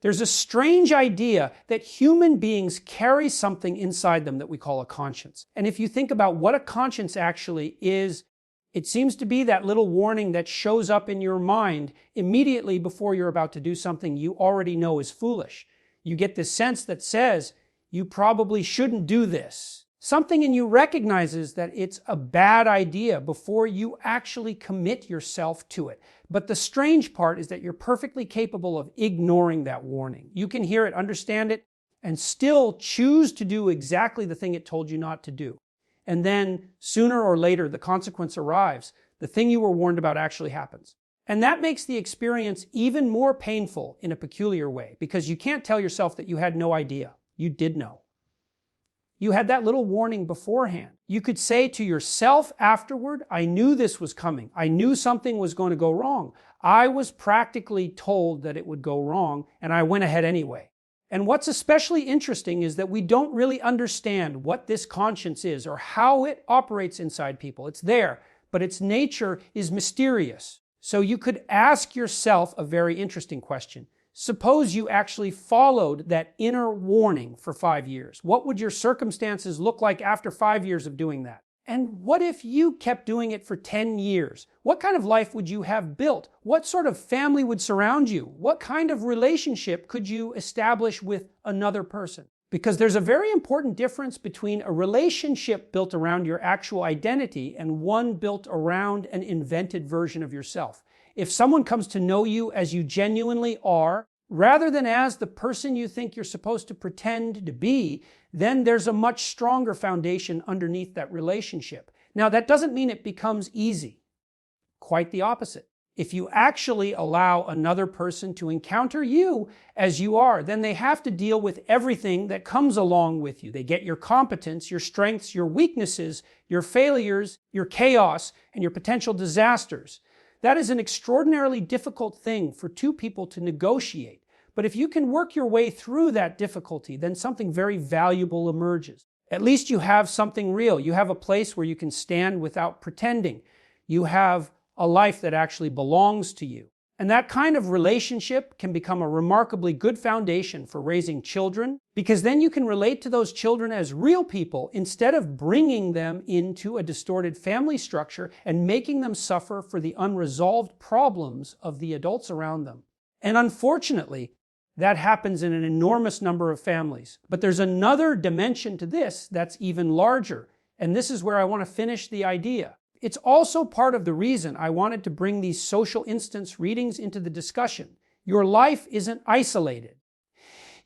There's a strange idea that human beings carry something inside them that we call a conscience. And if you think about what a conscience actually is, it seems to be that little warning that shows up in your mind immediately before you're about to do something you already know is foolish. You get this sense that says, you probably shouldn't do this. Something in you recognizes that it's a bad idea before you actually commit yourself to it. But the strange part is that you're perfectly capable of ignoring that warning. You can hear it, understand it, and still choose to do exactly the thing it told you not to do. And then, sooner or later, the consequence arrives. The thing you were warned about actually happens. And that makes the experience even more painful in a peculiar way, because you can't tell yourself that you had no idea. You did know. You had that little warning beforehand. You could say to yourself afterward, I knew this was coming. I knew something was going to go wrong. I was practically told that it would go wrong, and I went ahead anyway. And what's especially interesting is that we don't really understand what this conscience is or how it operates inside people. It's there, but its nature is mysterious. So you could ask yourself a very interesting question. Suppose you actually followed that inner warning for 5 years. What would your circumstances look like after 5 years of doing that? And what if you kept doing it for 10 years? What kind of life would you have built? What sort of family would surround you? What kind of relationship could you establish with another person? Because there's a very important difference between a relationship built around your actual identity and one built around an invented version of yourself. If someone comes to know you as you genuinely are, rather than as the person you think you're supposed to pretend to be, then there's a much stronger foundation underneath that relationship. Now, that doesn't mean it becomes easy. Quite the opposite. If you actually allow another person to encounter you as you are, then they have to deal with everything that comes along with you. They get your competence, your strengths, your weaknesses, your failures, your chaos, and your potential disasters. That is an extraordinarily difficult thing for two people to negotiate. But if you can work your way through that difficulty, then something very valuable emerges. At least you have something real. You have a place where you can stand without pretending. You have a life that actually belongs to you. And that kind of relationship can become a remarkably good foundation for raising children, because then you can relate to those children as real people instead of bringing them into a distorted family structure and making them suffer for the unresolved problems of the adults around them. And unfortunately, that happens in an enormous number of families. But there's another dimension to this that's even larger. And this is where I want to finish the idea. It's also part of the reason I wanted to bring these social instance readings into the discussion. Your life isn't isolated.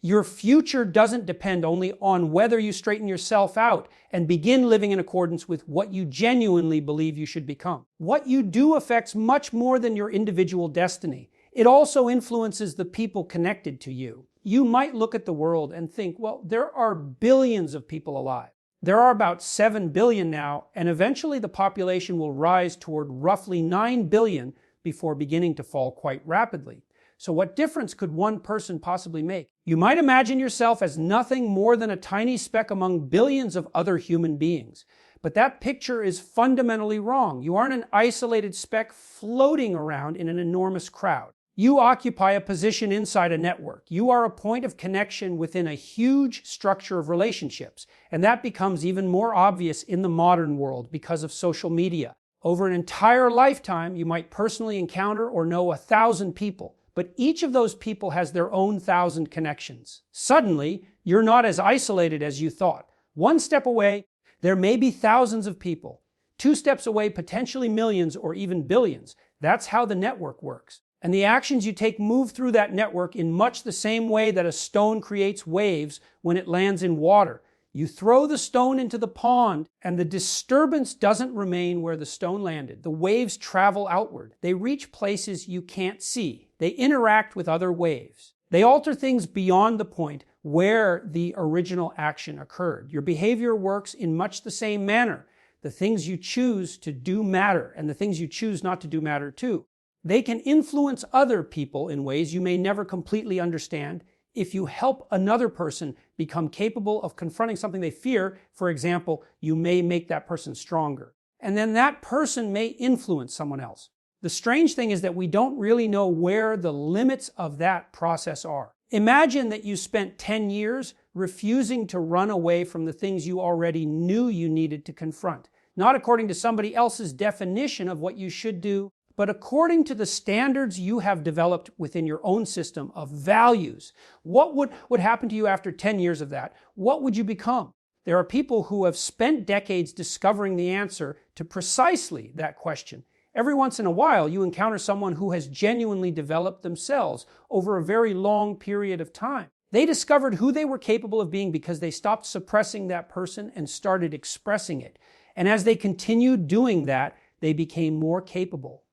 Your future doesn't depend only on whether you straighten yourself out and begin living in accordance with what you genuinely believe you should become. What you do affects much more than your individual destiny. It also influences the people connected to you. You might look at the world and think, well, there are billions of people alive. There are about 7 billion now, and eventually the population will rise toward roughly 9 billion before beginning to fall quite rapidly. So what difference could one person possibly make? You might imagine yourself as nothing more than a tiny speck among billions of other human beings. But that picture is fundamentally wrong. You aren't an isolated speck floating around in an enormous crowd. You occupy a position inside a network. You are a point of connection within a huge structure of relationships. And that becomes even more obvious in the modern world because of social media. Over an entire lifetime, you might personally encounter or know 1,000 people. But each of those people has their own 1,000 connections. Suddenly, you're not as isolated as you thought. One step away, there may be thousands of people. 2 steps away, potentially millions or even billions. That's how the network works. And the actions you take move through that network in much the same way that a stone creates waves when it lands in water. You throw the stone into the pond, and the disturbance doesn't remain where the stone landed. The waves travel outward. They reach places you can't see. They interact with other waves. They alter things beyond the point where the original action occurred. Your behavior works in much the same manner. The things you choose to do matter, and the things you choose not to do matter too. They can influence other people in ways you may never completely understand. If you help another person become capable of confronting something they fear, for example, you may make that person stronger. And then that person may influence someone else. The strange thing is that we don't really know where the limits of that process are. Imagine that you spent 10 years refusing to run away from the things you already knew you needed to confront, not according to somebody else's definition of what you should do, but according to the standards you have developed within your own system of values. What would happen to you after 10 years of that? What would you become? There are people who have spent decades discovering the answer to precisely that question. Every once in a while, you encounter someone who has genuinely developed themselves over a very long period of time. They discovered who they were capable of being because they stopped suppressing that person and started expressing it. And as they continued doing that, they became more capable,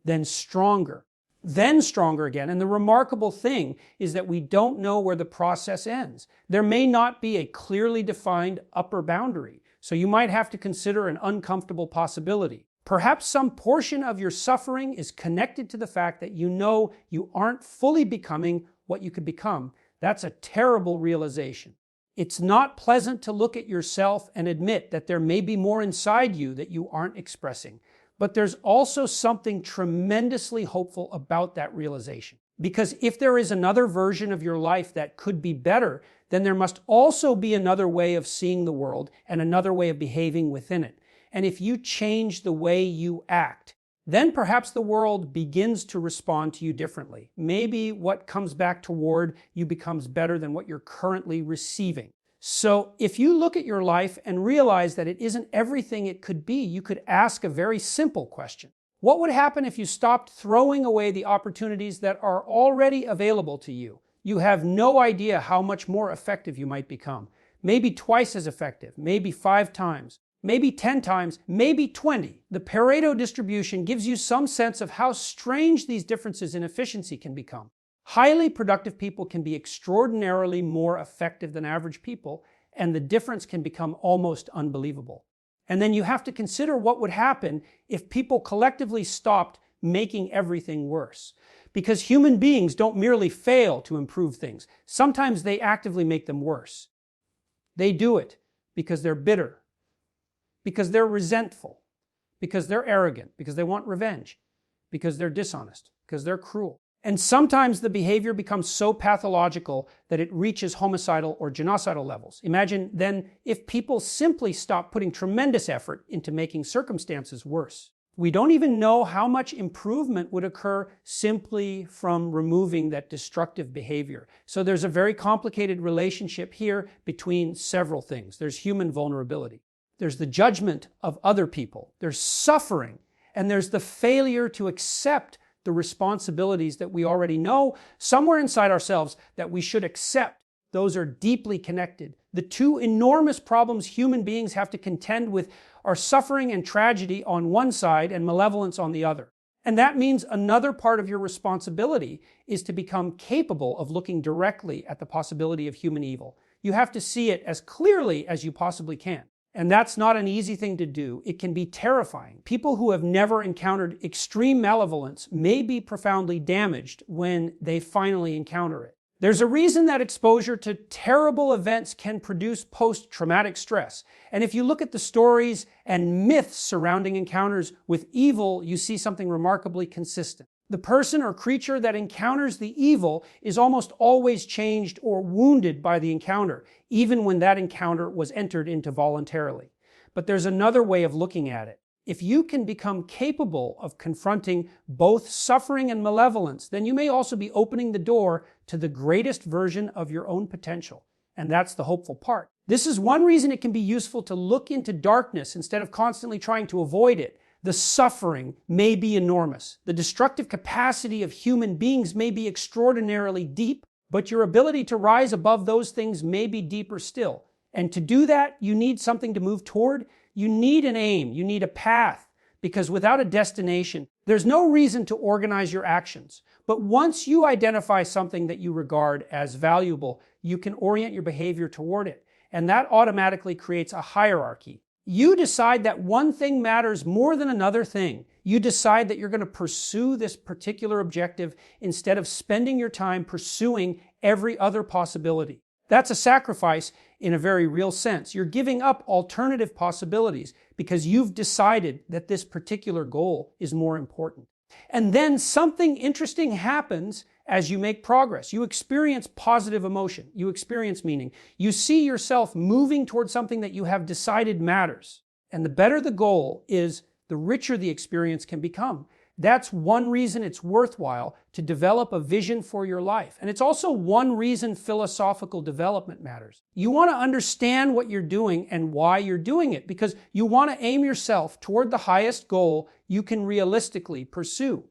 then stronger again. And the remarkable thing is that we don't know where the process ends. There may not be a clearly defined upper boundary, so you might have to consider an uncomfortable possibility. Perhaps some portion of your suffering is connected to the fact that you know you aren't fully becoming what you could become. That's a terrible realization. It's not pleasant to look at yourself and admit that there may be more inside you that you aren't expressing. But there's also something tremendously hopeful about that realization. Because if there is another version of your life that could be better, then there must also be another way of seeing the world and another way of behaving within it. And if you change the way you act, then perhaps the world begins to respond to you differently. Maybe what comes back toward you becomes better than what you're currently receiving. So if you look at your life and realize that it isn't everything it could be, you could ask a very simple question. What would happen if you stopped throwing away the opportunities that are already available to you? You have no idea how much more effective you might become. Maybe twice as effective, maybe 5 times. Maybe 10 times, maybe 20. The Pareto distribution gives you some sense of how strange these differences in efficiency can become. Highly productive people can be extraordinarily more effective than average people, and the difference can become almost unbelievable. And then you have to consider what would happen if people collectively stopped making everything worse. Because human beings don't merely fail to improve things. Sometimes they actively make them worse. They do it because they're bitter, because they're resentful, because they're arrogant, because they want revenge, because they're dishonest, because they're cruel. And sometimes the behavior becomes so pathological that it reaches homicidal or genocidal levels. Imagine then if people simply stop putting tremendous effort into making circumstances worse. We don't even know how much improvement would occur simply from removing that destructive behavior. So there's a very complicated relationship here between several things. There's human vulnerability. There's the judgment of other people. There's suffering. And there's the failure to accept the responsibilities that we already know somewhere inside ourselves that we should accept. Those are deeply connected. The two enormous problems human beings have to contend with are suffering and tragedy on one side and malevolence on the other. And that means another part of your responsibility is to become capable of looking directly at the possibility of human evil. You have to see it as clearly as you possibly can. And that's not an easy thing to do. It can be terrifying. People who have never encountered extreme malevolence may be profoundly damaged when they finally encounter it. There's a reason that exposure to terrible events can produce post-traumatic stress. And if you look at the stories and myths surrounding encounters with evil, you see something remarkably consistent. The person or creature that encounters the evil is almost always changed or wounded by the encounter, even when that encounter was entered into voluntarily. But there's another way of looking at it. If you can become capable of confronting both suffering and malevolence, then you may also be opening the door to the greatest version of your own potential. And that's the hopeful part. This is one reason it can be useful to look into darkness instead of constantly trying to avoid it. The suffering may be enormous. The destructive capacity of human beings may be extraordinarily deep, but your ability to rise above those things may be deeper still. And to do that, you need something to move toward. You need an aim. You need a path. Because without a destination, there's no reason to organize your actions. But once you identify something that you regard as valuable, you can orient your behavior toward it. And that automatically creates a hierarchy. You decide that one thing matters more than another thing. You decide that you're going to pursue this particular objective instead of spending your time pursuing every other possibility. That's a sacrifice in a very real sense. You're giving up alternative possibilities because you've decided that this particular goal is more important. And then something interesting happens as you make progress. You experience positive emotion. You experience meaning. You see yourself moving towards something that you have decided matters. And the better the goal is, the richer the experience can become. That's one reason it's worthwhile to develop a vision for your life. And it's also one reason philosophical development matters. You want to understand what you're doing and why you're doing it, because you want to aim yourself toward the highest goal you can realistically pursue.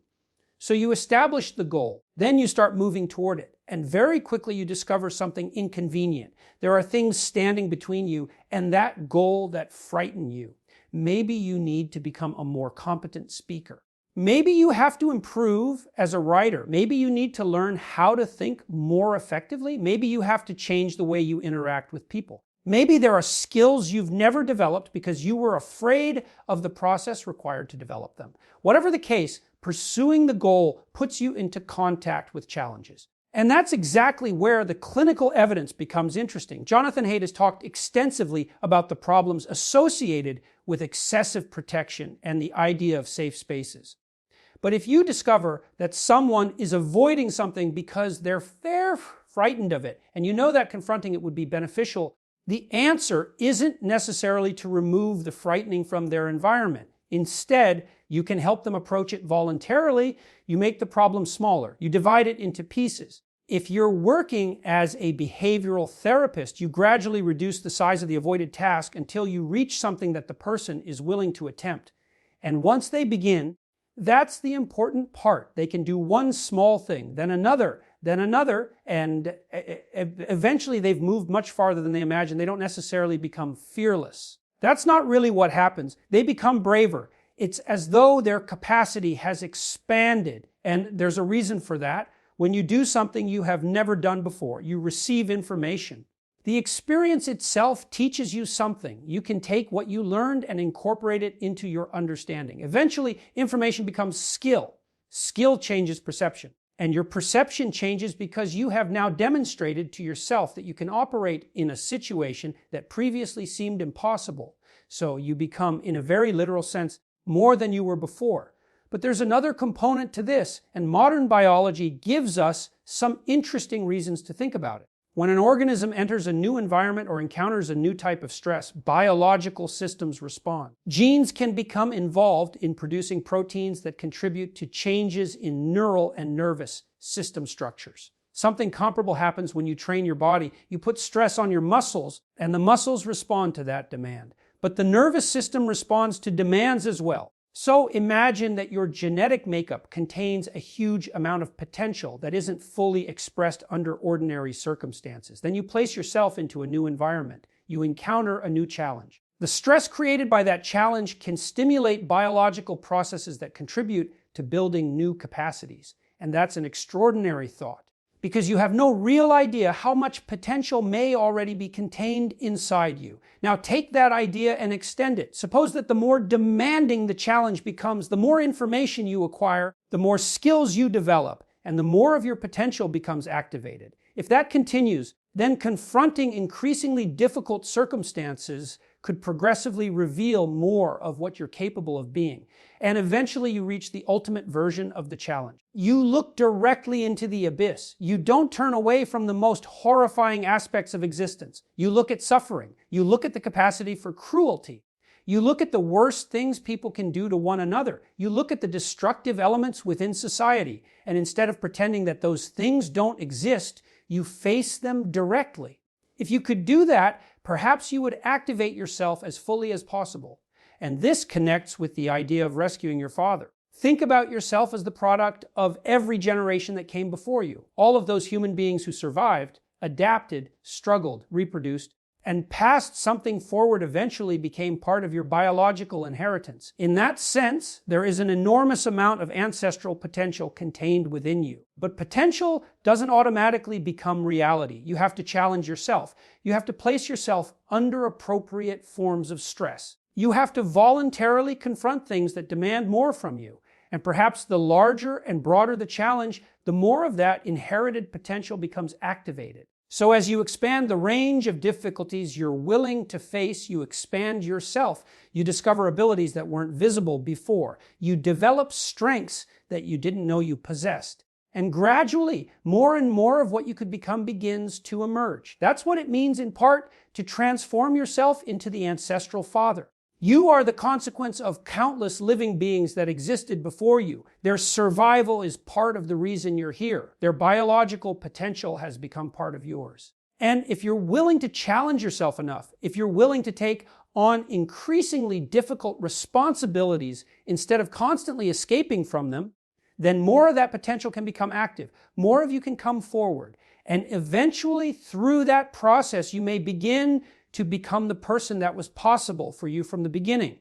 So you establish the goal, then you start moving toward it, and very quickly you discover something inconvenient. There are things standing between you and that goal that frighten you. Maybe you need to become a more competent speaker. Maybe you have to improve as a writer. Maybe you need to learn how to think more effectively. Maybe you have to change the way you interact with people. Maybe there are skills you've never developed because you were afraid of the process required to develop them. Whatever the case, pursuing the goal puts you into contact with challenges. And that's exactly where the clinical evidence becomes interesting. Jonathan Haidt has talked extensively about the problems associated with excessive protection and the idea of safe spaces. But if you discover that someone is avoiding something because they're frightened of it, and you know that confronting it would be beneficial, the answer isn't necessarily to remove the frightening from their environment. Instead, you can help them approach it voluntarily. You make the problem smaller. You divide it into pieces. If you're working as a behavioral therapist, you gradually reduce the size of the avoided task until you reach something that the person is willing to attempt. And once they begin, that's the important part. They can do one small thing, then another, and eventually they've moved much farther than they imagined. They don't necessarily become fearless. That's not really what happens. They become braver. It's as though their capacity has expanded, and there's a reason for that. When you do something you have never done before, you receive information. The experience itself teaches you something. You can take what you learned and incorporate it into your understanding. Eventually, information becomes skill. Skill changes perception. And your perception changes because you have now demonstrated to yourself that you can operate in a situation that previously seemed impossible. So you become, in a very literal sense, more than you were before. But there's another component to this, and modern biology gives us some interesting reasons to think about it. When an organism enters a new environment or encounters a new type of stress, biological systems respond. Genes can become involved in producing proteins that contribute to changes in neural and nervous system structures. Something comparable happens when you train your body. You put stress on your muscles, and the muscles respond to that demand. But the nervous system responds to demands as well. So imagine that your genetic makeup contains a huge amount of potential that isn't fully expressed under ordinary circumstances. Then you place yourself into a new environment. You encounter a new challenge. The stress created by that challenge can stimulate biological processes that contribute to building new capacities. And that's an extraordinary thought, because you have no real idea how much potential may already be contained inside you. Now take that idea and extend it. Suppose that the more demanding the challenge becomes, the more information you acquire, the more skills you develop, and the more of your potential becomes activated. If that continues, then confronting increasingly difficult circumstances could progressively reveal more of what you're capable of being. And eventually you reach the ultimate version of the challenge. You look directly into the abyss. You don't turn away from the most horrifying aspects of existence. You look at suffering. You look at the capacity for cruelty. You look at the worst things people can do to one another. You look at the destructive elements within society. And instead of pretending that those things don't exist, you face them directly. If you could do that, perhaps you would activate yourself as fully as possible. And this connects with the idea of rescuing your father. Think about yourself as the product of every generation that came before you. All of those human beings who survived, adapted, struggled, reproduced, and passed something forward eventually became part of your biological inheritance. In that sense, there is an enormous amount of ancestral potential contained within you. But potential doesn't automatically become reality. You have to challenge yourself. You have to place yourself under appropriate forms of stress. You have to voluntarily confront things that demand more from you. And perhaps the larger and broader the challenge, the more of that inherited potential becomes activated. So as you expand the range of difficulties you're willing to face, you expand yourself. You discover abilities that weren't visible before. You develop strengths that you didn't know you possessed. And gradually, more and more of what you could become begins to emerge. That's what it means in part to transform yourself into the ancestral father. You are the consequence of countless living beings that existed before you. Their survival is part of the reason you're here. Their biological potential has become part of yours. And if you're willing to challenge yourself enough, if you're willing to take on increasingly difficult responsibilities instead of constantly escaping from them, then more of that potential can become active. More of you can come forward. And eventually, through that process, you may begin to become the person that was possible for you from the beginning.